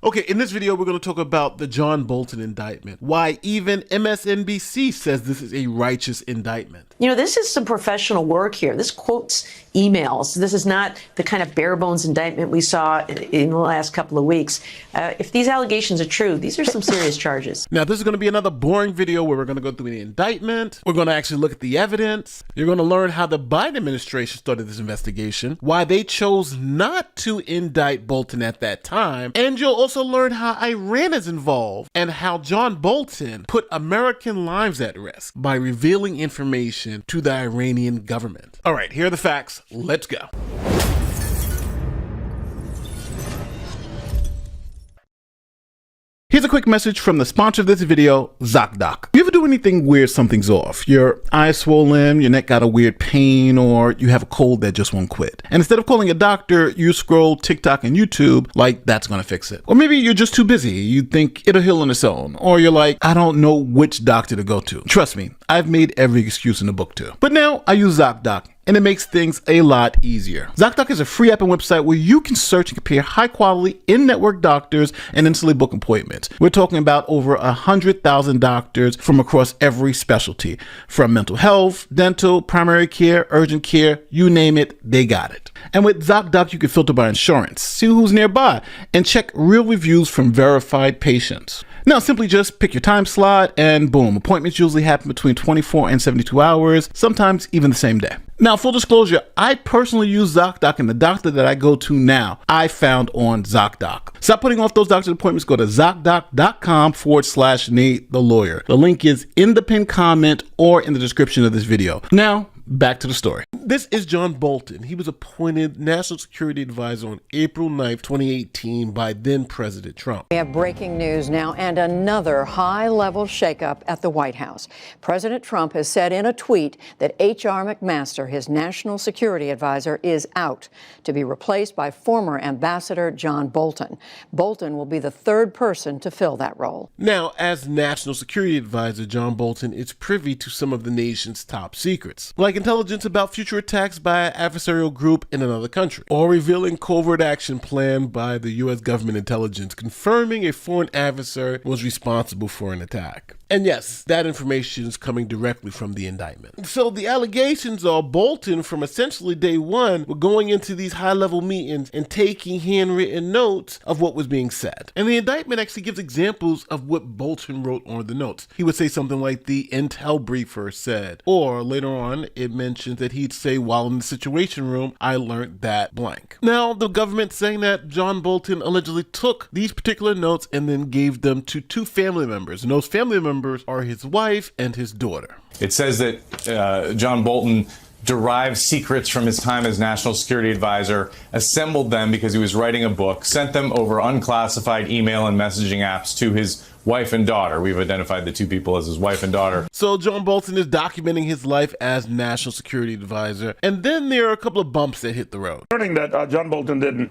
Okay, in this video, we're going to talk about the John Bolton indictment, why even MSNBC says this is a righteous indictment. You know, this is some professional work here. This quotes emails. This is not the kind of bare bones indictment we saw in the last couple of weeks. If these allegations are true, these are some serious charges. Now, this is going to be another boring video where we're going to go through the indictment. We're going to actually look at the evidence. You're going to learn how the Biden administration started this investigation, why they chose not to indict Bolton at that time, and you'll also learn how Iran is involved and how John Bolton put American lives at risk by revealing information to the Iranian government. All right, here are the facts. Let's go. Here's a quick message from the sponsor of this video, Zocdoc. You ever do anything weird, something's off? Your eye's swollen, your neck got a weird pain, or you have a cold that just won't quit. And instead of calling a doctor, you scroll TikTok and YouTube like that's gonna fix it. Or maybe you're just too busy. You think it'll heal on its own. Or you're like, I don't know which doctor to go to. Trust me, I've made every excuse in the book too. But now I use Zocdoc, and it makes things a lot easier. Zocdoc is a free app and website where you can search and compare high-quality in-network doctors and instantly book appointments. We're talking about over 100,000 doctors from across every specialty, from mental health, dental, primary care, urgent care, you name it, they got it. And with Zocdoc, you can filter by insurance, see who's nearby, and check real reviews from verified patients. Now, simply just pick your time slot and boom, appointments usually happen between 24 and 72 hours, sometimes even the same day. Now, full disclosure, I personally use Zocdoc, and the doctor that I go to now, I found on Zocdoc. Stop putting off those doctor's appointments. Go to Zocdoc.com/Nate the Lawyer. The link is in the pinned comment or in the description of this video. Now, back to the story. This is John Bolton. He was appointed National Security Advisor on April 9th, 2018 by then President Trump. We have breaking news now and another high-level shakeup at the White House. President Trump has said in a tweet that H.R. McMaster, his National Security Advisor, is out to be replaced by former Ambassador John Bolton. Bolton will be the third person to fill that role. Now, as National Security Advisor, John Bolton is privy to some of the nation's top secrets, like intelligence about future attacks by an adversarial group in another country, or revealing covert action planned by the U.S. government intelligence confirming a foreign adversary was responsible for an attack. And yes, that information is coming directly from the indictment. So the allegations are Bolton, from essentially day one, were going into these high-level meetings and taking handwritten notes of what was being said. And the indictment actually gives examples of what Bolton wrote on the notes. He would say something like the intel briefer said, or later on, it mentions that he'd say, while in the Situation Room, I learned that blank. Now, the government's saying that John Bolton allegedly took these particular notes and then gave them to two family members, and those family members are his wife and his daughter. It says that John Bolton derived secrets from his time as National Security Advisor, assembled them because he was writing a book, sent them over unclassified email and messaging apps to his wife and daughter. We've identified the two people as his wife and daughter. So John Bolton is documenting his life as National Security Advisor, and then there are a couple of bumps that hit the road. Learning that John Bolton didn't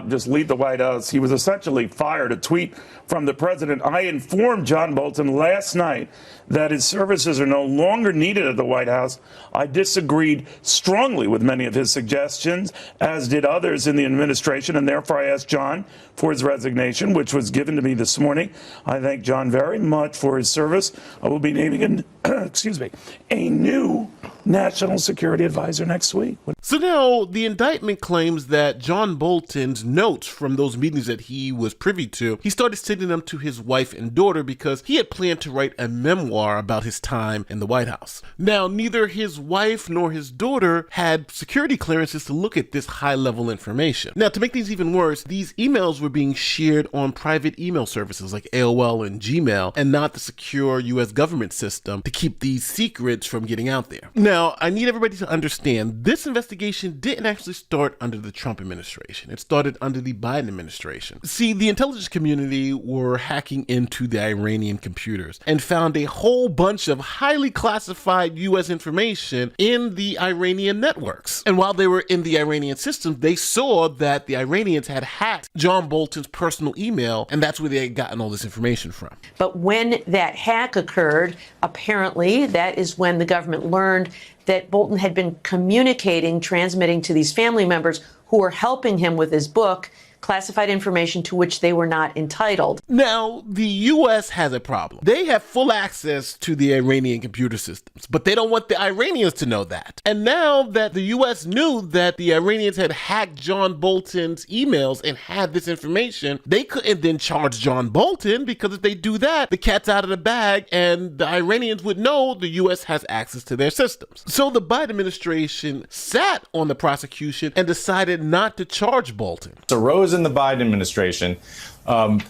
just leave the White House, he was essentially fired. A tweet from the president: I informed John Bolton last night that his services are no longer needed at the White House. I disagreed strongly with many of his suggestions, as did others in the administration, and therefore I asked John for his resignation, which was given to me this morning. I thank John very much for his service. I will be naming a new National Security Advisor next week. So now the indictment claims that John Bolton's notes from those meetings that he was privy to, he started sending them to his wife and daughter because he had planned to write a memoir about his time in the White House. Now, neither his wife nor his daughter had security clearances to look at this high-level information. Now, to make things even worse, these emails were being shared on private email services like AOL and Gmail, and not the secure U.S. government system to keep these secrets from getting out there. Now, I need everybody to understand this investigation didn't actually start under the Trump administration. It started under the Biden administration. See, the intelligence community were hacking into the Iranian computers and found a whole bunch of highly classified U.S. information in the Iranian networks. And while they were in the Iranian system, they saw that the Iranians had hacked John Bolton's personal email, and that's where they had gotten all this information from. But when that hack occurred, apparently that is when the government learned that Bolton had been communicating, transmitting to these family members who were helping him with his book, classified information to which they were not entitled. Now, the U.S. has a problem. They have full access to the Iranian computer systems, but they don't want the Iranians to know that. And now that the U.S. knew that the Iranians had hacked John Bolton's emails and had this information, they couldn't then charge John Bolton, because if they do that, the cat's out of the bag and the Iranians would know the U.S. has access to their systems. So the Biden administration sat on the prosecution and decided not to charge Bolton. It arose in the Biden administration. What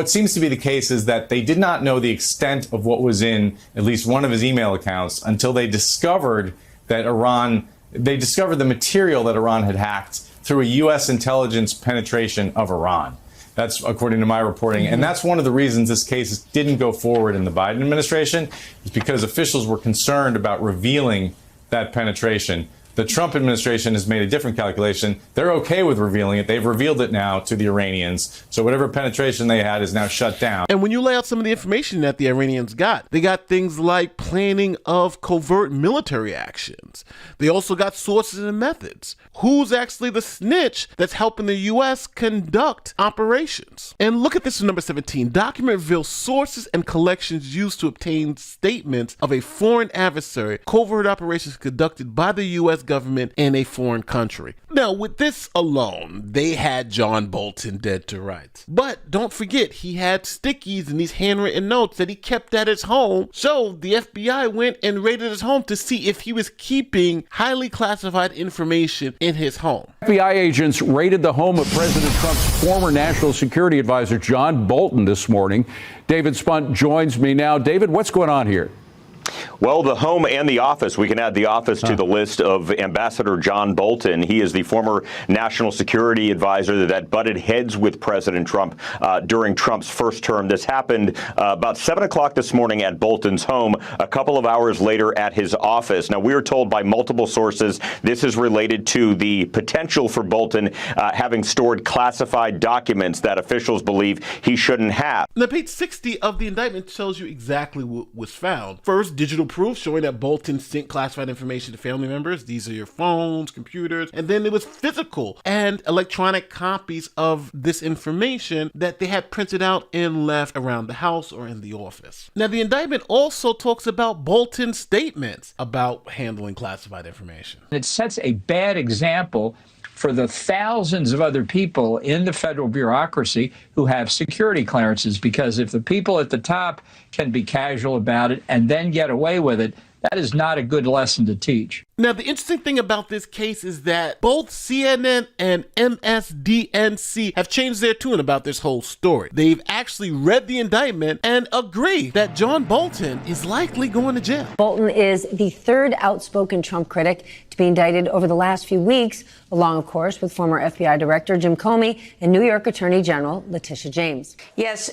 seems to be the case is that they did not know the extent of what was in at least one of his email accounts until they discovered that the material that Iran had hacked through a U.S. intelligence penetration of Iran. That's according to my reporting. And that's one of the reasons this case didn't go forward in the Biden administration, is because officials were concerned about revealing that penetration. The Trump administration has made a different calculation. They're okay with revealing it. They've revealed it now to the Iranians. So whatever penetration they had is now shut down. And when you lay out some of the information that the Iranians got, they got things like planning of covert military actions. They also got sources and methods. Who's actually the snitch that's helping the U.S. conduct operations? And look at this in number 17. Document reveals sources and collections used to obtain statements of a foreign adversary, covert operations conducted by the U.S. government in a foreign country. Now, with this alone, they had John Bolton dead to rights. But don't forget, he had stickies and these handwritten notes that he kept at his home. So the FBI went and raided his home to see if he was keeping highly classified information in his home. FBI agents raided the home of President Trump's former national security advisor, John Bolton, this morning. David Spunt joins me now. David, what's going on here? Well, the home and the office. We can add the office to the list of Ambassador John Bolton. He is the former national security advisor that butted heads with President Trump during Trump's first term. This happened about 7 o'clock this morning at Bolton's home, a couple of hours later at his office. Now, we are told by multiple sources this is related to the potential for Bolton having stored classified documents that officials believe he shouldn't have. Now, page 60 of the indictment tells you exactly what was found. First, digital proof showing that Bolton sent classified information to family members. These are your phones, computers, and then there was physical and electronic copies of this information that they had printed out and left around the house or in the office. Now, the indictment also talks about Bolton's statements about handling classified information. It sets a bad example for the thousands of other people in the federal bureaucracy who have security clearances, because if the people at the top can be casual about it and then get away with it, that is not a good lesson to teach. Now, the interesting thing about this case is that both CNN and MSNBC have changed their tune about this whole story. They've actually read the indictment and agree that John Bolton is likely going to jail. Bolton is the third outspoken Trump critic to be indicted over the last few weeks, along, of course, with former FBI Director Jim Comey and New York Attorney General Letitia James. Yes,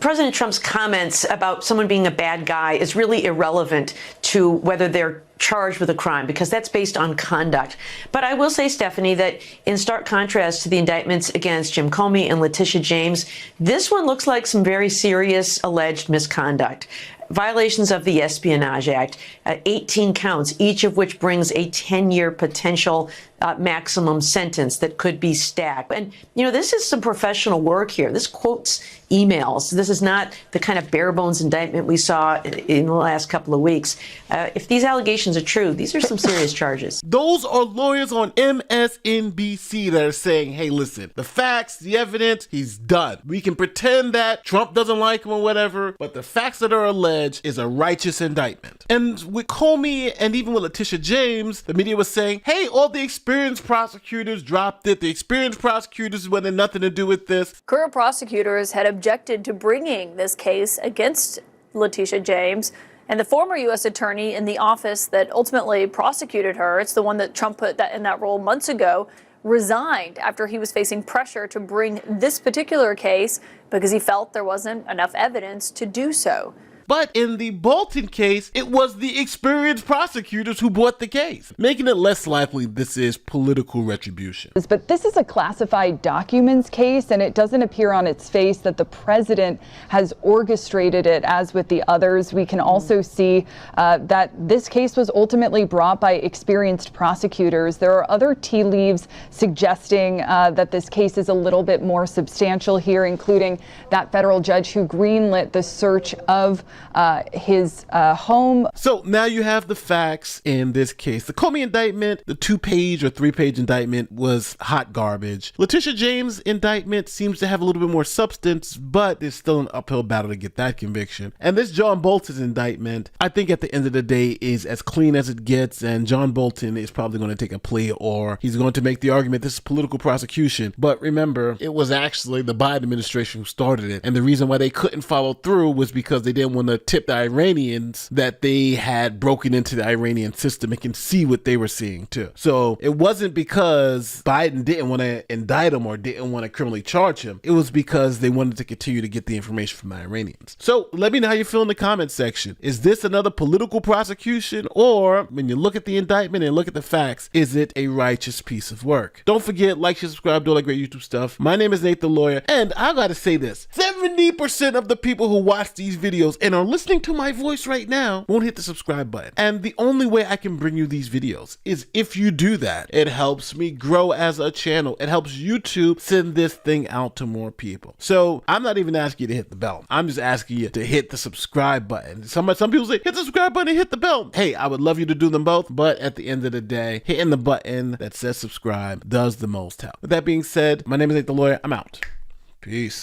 President Trump's comments about someone being a bad guy is really irrelevant to whether they're charged with a crime, because that's based on conduct. But I will say, Stephanie, that in stark contrast to the indictments against Jim Comey and Letitia James, this one looks like some very serious alleged misconduct. Violations of the Espionage Act, 18 counts, each of which brings a 10-year potential maximum sentence that could be stacked. And, this is some professional work here. This quotes emails. This is not the kind of bare bones indictment we saw in the last couple of weeks. If these allegations are true, these are some serious charges. Those are lawyers on MSNBC that are saying, hey, listen, the facts, the evidence, he's done. We can pretend that Trump doesn't like him or whatever, but the facts that are alleged is a righteous indictment. And with Comey and even with Letitia James, the media was saying, hey, all the experienced prosecutors dropped it. The experienced prosecutors wanted nothing to do with this. Career prosecutors had objected to bringing this case against Letitia James. And the former U.S. attorney in the office that ultimately prosecuted her, it's the one that Trump put in that role months ago, resigned after he was facing pressure to bring this particular case because he felt there wasn't enough evidence to do so. But in the Bolton case, it was the experienced prosecutors who brought the case, making it less likely this is political retribution. But this is a classified documents case, and it doesn't appear on its face that the president has orchestrated it as with the others. We can also see that this case was ultimately brought by experienced prosecutors. There are other tea leaves suggesting that this case is a little bit more substantial here, including that federal judge who greenlit the search of his home. So now you have the facts in this case. The Comey indictment, the 2-page or 3-page indictment, was hot garbage. Letitia James' indictment seems to have a little bit more substance, but it's still an uphill battle to get that conviction. And this John Bolton's indictment, I think at the end of the day, is as clean as it gets, and John Bolton is probably going to take a plea, or he's going to make the argument this is political prosecution. But remember, it was actually the Biden administration who started it, and the reason why they couldn't follow through was because they didn't want to tip the Iranians that they had broken into the Iranian system and can see what they were seeing too. So it wasn't because Biden didn't want to indict him or didn't want to criminally charge him. It was because they wanted to continue to get the information from the Iranians. So let me know how you feel in the comment section. Is this another political prosecution, or when you look at the indictment and look at the facts, is it a righteous piece of work? Don't forget, like, share, subscribe, do all that great YouTube stuff. My name is Nate the Lawyer, and I gotta say this, 70% of the people who watch these videos and are listening to my voice right now won't hit the subscribe button. And the only way I can bring you these videos is if you do that. It helps me grow as a channel. It helps YouTube send this thing out to more people. So I'm not even asking you to hit the bell. I'm just asking you to hit the subscribe button. Some people say, hit the subscribe button and hit the bell. Hey, I would love you to do them both, but at the end of the day, hitting the button that says subscribe does the most help. With that being said, my name is Nate the Lawyer. I'm out. Peace.